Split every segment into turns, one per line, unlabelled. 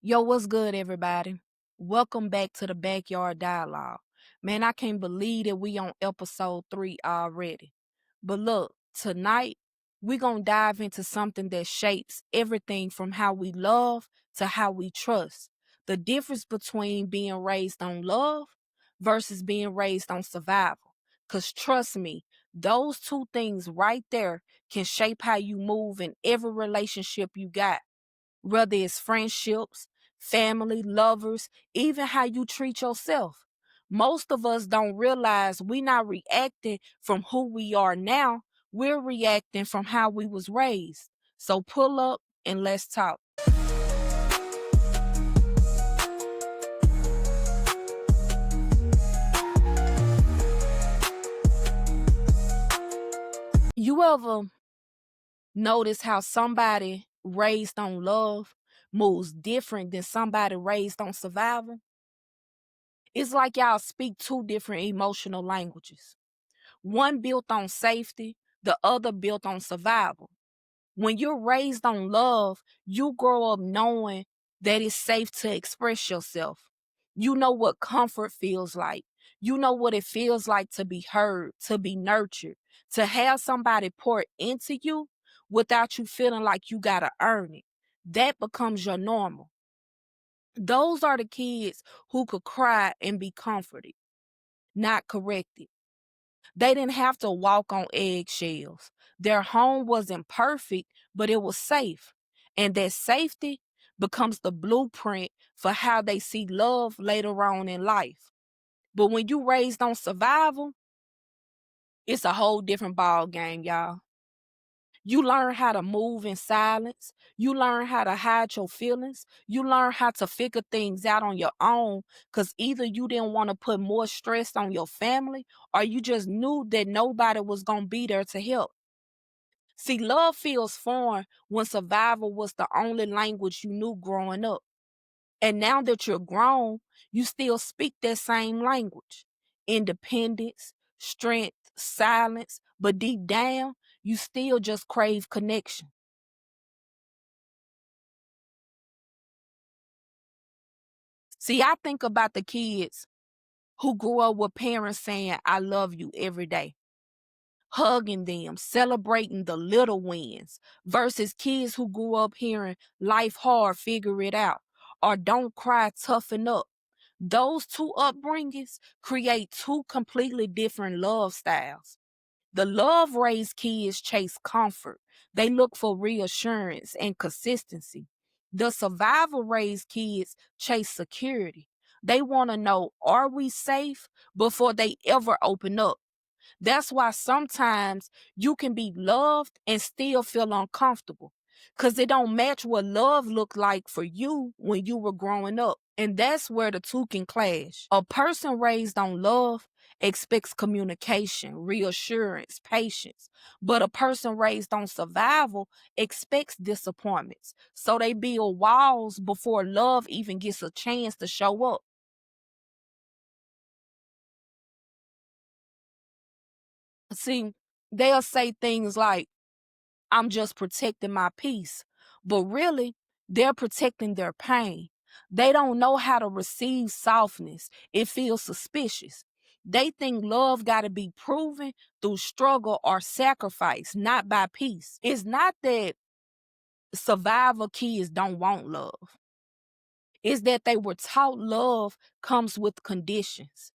Yo, what's good, everybody? Welcome back to the Backyard Dialogue. Man, I can't believe that we on episode 3 already. But look, tonight we gonna dive into something that shapes everything from how we love to how we trust. The difference between being raised on love versus being raised on survival. Cause trust me, those two things right there can shape how you move in every relationship you got, whether it's friendships, family, lovers, even how you treat yourself. Most of us don't realize we're not reacting from who we are now, we're reacting from how we was raised. So pull up and let's talk. You ever notice how somebody raised on love moves different than somebody raised on survival? It's like y'all speak two different emotional languages. One built on safety, the other built on survival. When you're raised on love, you grow up knowing that it's safe to express yourself. You know what comfort feels like. You know what it feels like to be heard, to be nurtured, to have somebody pour into you without you feeling like you got to earn it. That becomes your normal. Those are the kids who could cry and be comforted, not corrected. They didn't have to walk on eggshells. Their home wasn't perfect, but it was safe. And that safety becomes the blueprint for how they see love later on in life. But when you raised on survival, it's a whole different ball game, y'all. You learn how to move in silence. You learn how to hide your feelings. You learn how to figure things out on your own because either you didn't want to put more stress on your family or you just knew that nobody was going to be there to help. See, love feels foreign when survival was the only language you knew growing up. And now that you're grown, you still speak that same language: independence, strength, silence. But deep down, you still just crave connection. See, I think about the kids who grew up with parents saying, I love you every day, hugging them, celebrating the little wins, versus kids who grew up hearing life hard, figure it out, or don't cry, toughen up. Those two upbringings create two completely different love styles. The love raised kids chase comfort. They look for reassurance and consistency. The survival raised kids chase security. They want to know, are we safe before they ever open up? That's why sometimes you can be loved and still feel uncomfortable because it don't match what love looked like for you when you were growing up. And that's where the two can clash. A person raised on love expects communication, reassurance, patience. But a person raised on survival expects disappointments. So they build walls before love even gets a chance to show up. See, they'll say things like, I'm just protecting my peace. But really, they're protecting their pain. They don't know how to receive softness. It feels suspicious. They think love got to be proven through struggle or sacrifice, not by peace. It's not that survival kids don't want love. It's that they were taught love comes with conditions,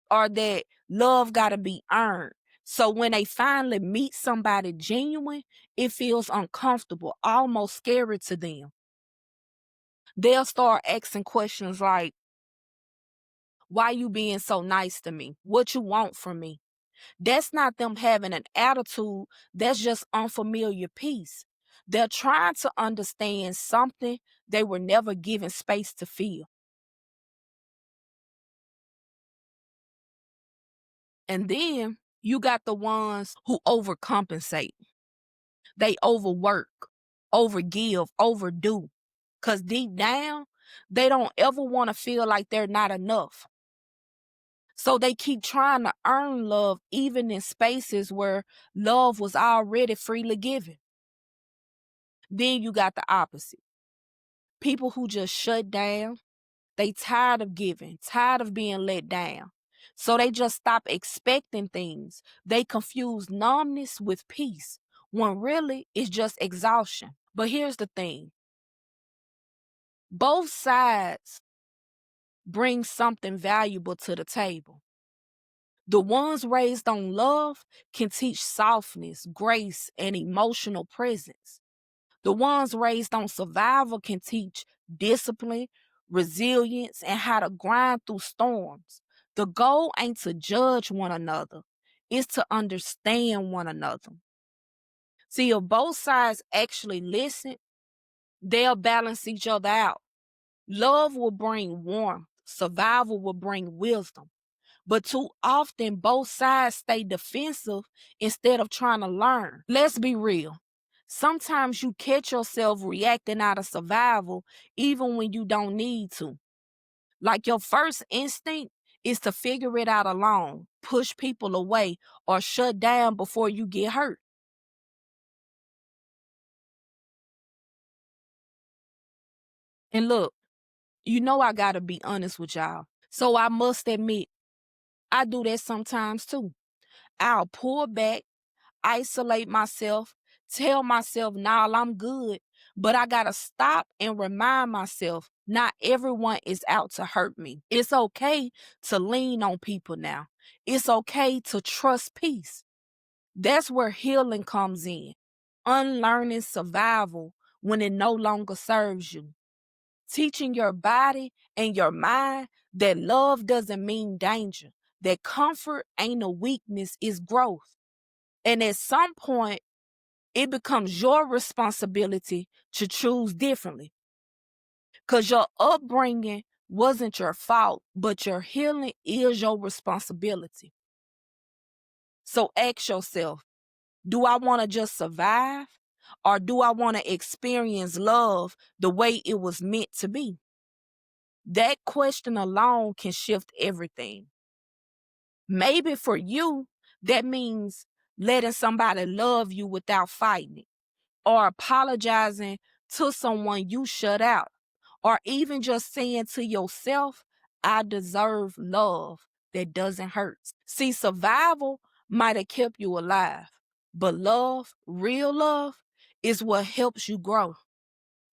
or that love got to be earned. So when they finally meet somebody genuine, it feels uncomfortable, almost scary to them. They'll start asking questions like, why you being so nice to me? What you want from me? That's not them having an attitude. That's just unfamiliar peace. They're trying to understand something they were never given space to feel. And then you got the ones who overcompensate. They overwork, overgive, overdo. Because deep down, they don't ever want to feel like they're not enough. So they keep trying to earn love, even in spaces where love was already freely given. Then you got the opposite. People who just shut down, they tired of giving, tired of being let down. So they just stop expecting things. They confuse numbness with peace, when really it's just exhaustion. But here's the thing, both sides bring something valuable to the table. The ones raised on love can teach softness, grace, and emotional presence. The ones raised on survival can teach discipline, resilience, and how to grind through storms. The goal ain't to judge one another, it's to understand one another. See, if both sides actually listen, they'll balance each other out. Love will bring warmth, survival will bring wisdom. But too often, both sides stay defensive instead of trying to learn. Let's be real. Sometimes you catch yourself reacting out of survival even when you don't need to. Like your first instinct is to figure it out alone, push people away, or shut down before you get hurt. And look, you know I gotta be honest with y'all. So I must admit, I do that sometimes too. I'll pull back, isolate myself, tell myself, nah, I'm good. But I gotta stop and remind myself, not everyone is out to hurt me. It's okay to lean on people now. It's okay to trust peace. That's where healing comes in. Unlearning survival when it no longer serves you. Teaching your body and your mind that love doesn't mean danger, that comfort ain't a weakness, it's growth. And at some point, it becomes your responsibility to choose differently. Because your upbringing wasn't your fault, but your healing is your responsibility. So ask yourself, do I want to just survive? Or do I want to experience love the way it was meant to be? That question alone can shift everything. Maybe for you, that means letting somebody love you without fighting it, or apologizing to someone you shut out, or even just saying to yourself, I deserve love that doesn't hurt. See, survival might have kept you alive, but love, real love, is what helps you grow.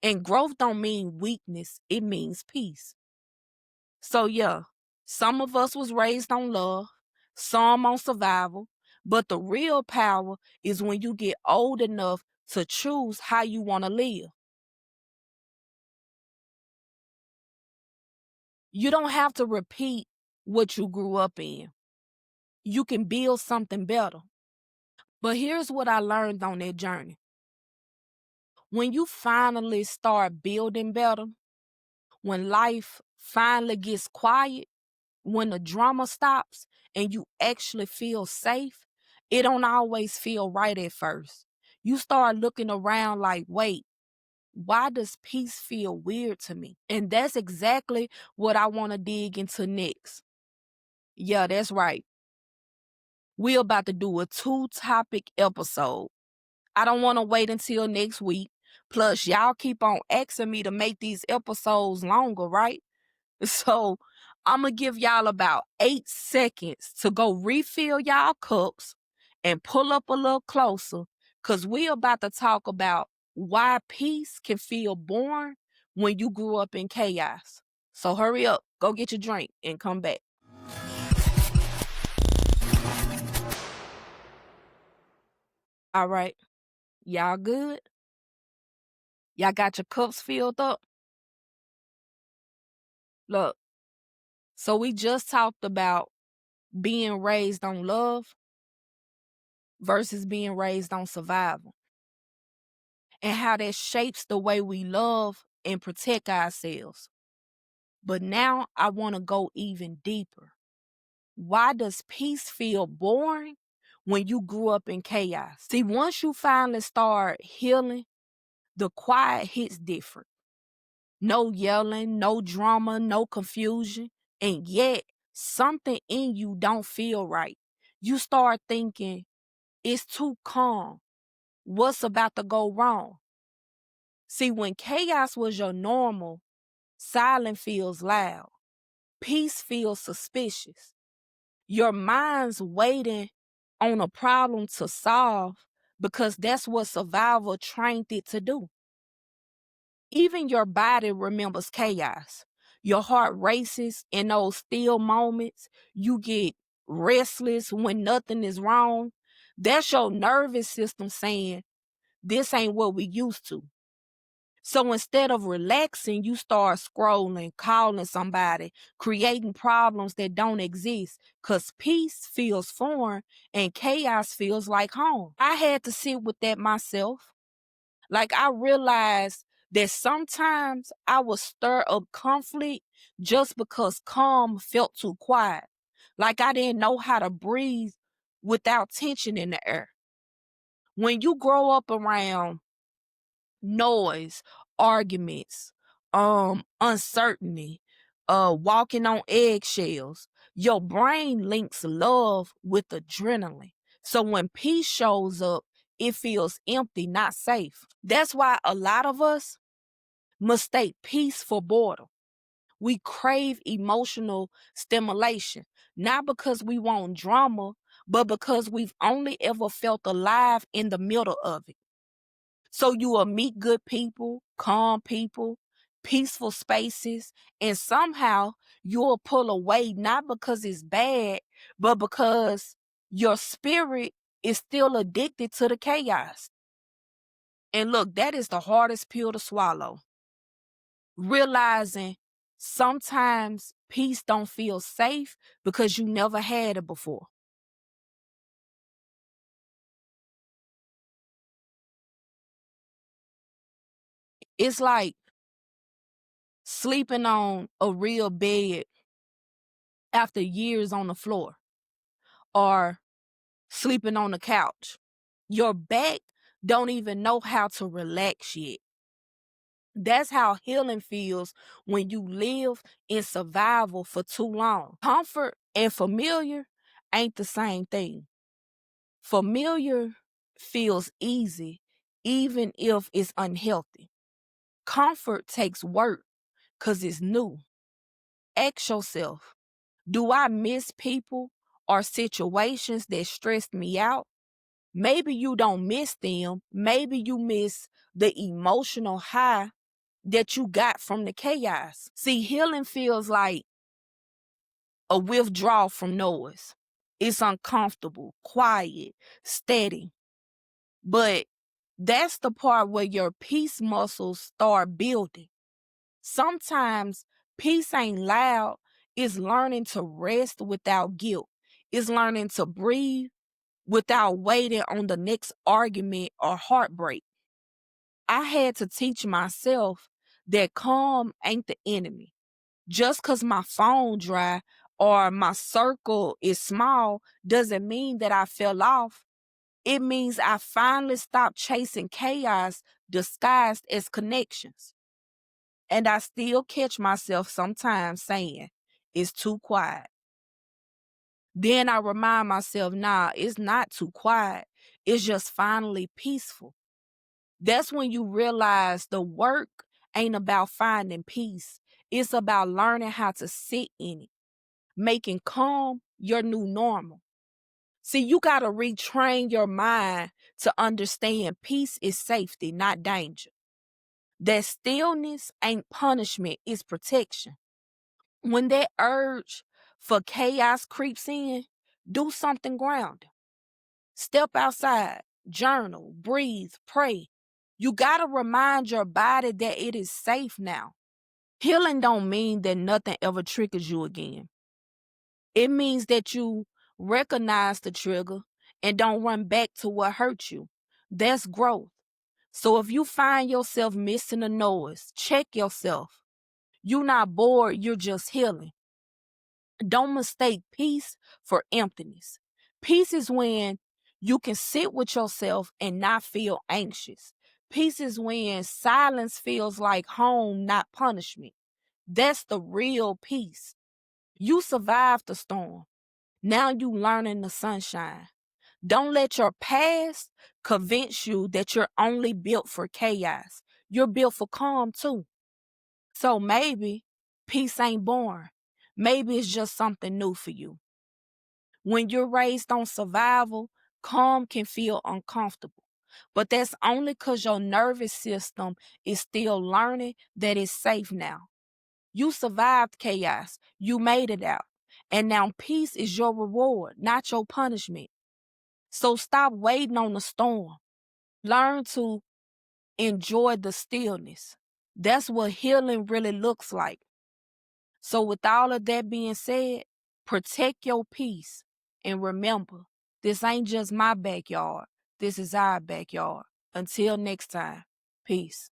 And growth don't mean weakness, it means peace. So yeah, some of us was raised on love, some on survival, but the real power is when you get old enough to choose how you want to live. You don't have to repeat what you grew up in. You can build something better. But here's what I learned on that journey. When you finally start building better, when life finally gets quiet, when the drama stops and you actually feel safe, it don't always feel right at first. You start looking around like, wait, why does peace feel weird to me? And that's exactly what I want to dig into next. Yeah, that's right. We're about to do a 2-topic episode. I don't want to wait until next week. Plus, y'all keep on asking me to make these episodes longer, right? So I'm going to give y'all about 8 seconds to go refill y'all cups and pull up a little closer, because we're about to talk about why peace can feel boring when you grew up in chaos. So hurry up, go get your drink and come back. All right, y'all good? Y'all got your cups filled up? Look, so we just talked about being raised on love versus being raised on survival, and how that shapes the way we love and protect ourselves. But now I want to go even deeper. Why does peace feel boring when you grew up in chaos? See, once you finally start healing, the quiet hits different. No yelling, no drama, no confusion. And yet, something in you don't feel right. You start thinking, it's too calm. What's about to go wrong? See, when chaos was your normal, silence feels loud, peace feels suspicious. Your mind's waiting on a problem to solve because that's what survival trained it to do. Even your body remembers chaos. Your heart races in those still moments. You get restless when nothing is wrong. That's your nervous system saying, this ain't what we used to. So instead of relaxing, you start scrolling, calling somebody, creating problems that don't exist because peace feels foreign and chaos feels like home. I had to sit with that myself. Like I realized that sometimes I would stir up conflict just because calm felt too quiet. Like I didn't know how to breathe without tension in the air. When you grow up around noise, arguments, uncertainty, walking on eggshells, your brain links love with adrenaline. So when peace shows up, it feels empty, not safe. That's why a lot of us mistake peace for boredom. We crave emotional stimulation, not because we want drama, but because we've only ever felt alive in the middle of it. So you will meet good people, calm people, peaceful spaces, and somehow you'll pull away not because it's bad, but because your spirit is still addicted to the chaos. And look, that is the hardest pill to swallow. Realizing sometimes peace don't feel safe because you never had it before. It's like sleeping on a real bed after years on the floor or sleeping on the couch. Your back don't even know how to relax yet. That's how healing feels when you live in survival for too long. Comfort and familiar ain't the same thing. Familiar feels easy even if it's unhealthy. Comfort takes work because it's new. Ask yourself, do I miss people or situations that stressed me out? Maybe you don't miss them. Maybe you miss the emotional high that you got from the chaos. See, healing feels like a withdrawal from noise. It's uncomfortable, quiet, steady. But that's the part where your peace muscles start building. Sometimes peace ain't loud. It's learning to rest without guilt. It's learning to breathe without waiting on the next argument or heartbreak. I had to teach myself that calm ain't the enemy. Just because my phone dry or my circle is small doesn't mean that I fell off. It means I finally stopped chasing chaos disguised as connections. And I still catch myself sometimes saying, it's too quiet. Then I remind myself, nah, it's not too quiet. It's just finally peaceful. That's when you realize the work ain't about finding peace. It's about learning how to sit in it, making calm your new normal. See, you got to retrain your mind to understand peace is safety, not danger. That stillness ain't punishment, it's protection. When that urge for chaos creeps in, do something grounding. Step outside, journal, breathe, pray. You got to remind your body that it is safe now. Healing don't mean that nothing ever triggers you again. It means that you recognize the trigger and don't run back to what hurt you. That's growth. So if you find yourself missing a noise, check yourself. You're not bored, you're just healing. Don't mistake peace for emptiness. Peace is when you can sit with yourself and not feel anxious. Peace is when silence feels like home, not punishment. That's the real peace. You survived the storm. Now you learning the sunshine. Don't let your past convince you that you're only built for chaos. You're built for calm too. So maybe peace ain't boring. Maybe it's just something new for you. When you're raised on survival, calm can feel uncomfortable. But that's only because your nervous system is still learning that it's safe now. You survived chaos. You made it out. And now peace is your reward, not your punishment. So stop waiting on the storm. Learn to enjoy the stillness. That's what healing really looks like. So, with all of that being said, protect your peace. And remember, this ain't just my backyard. This is our backyard. Until next time, peace.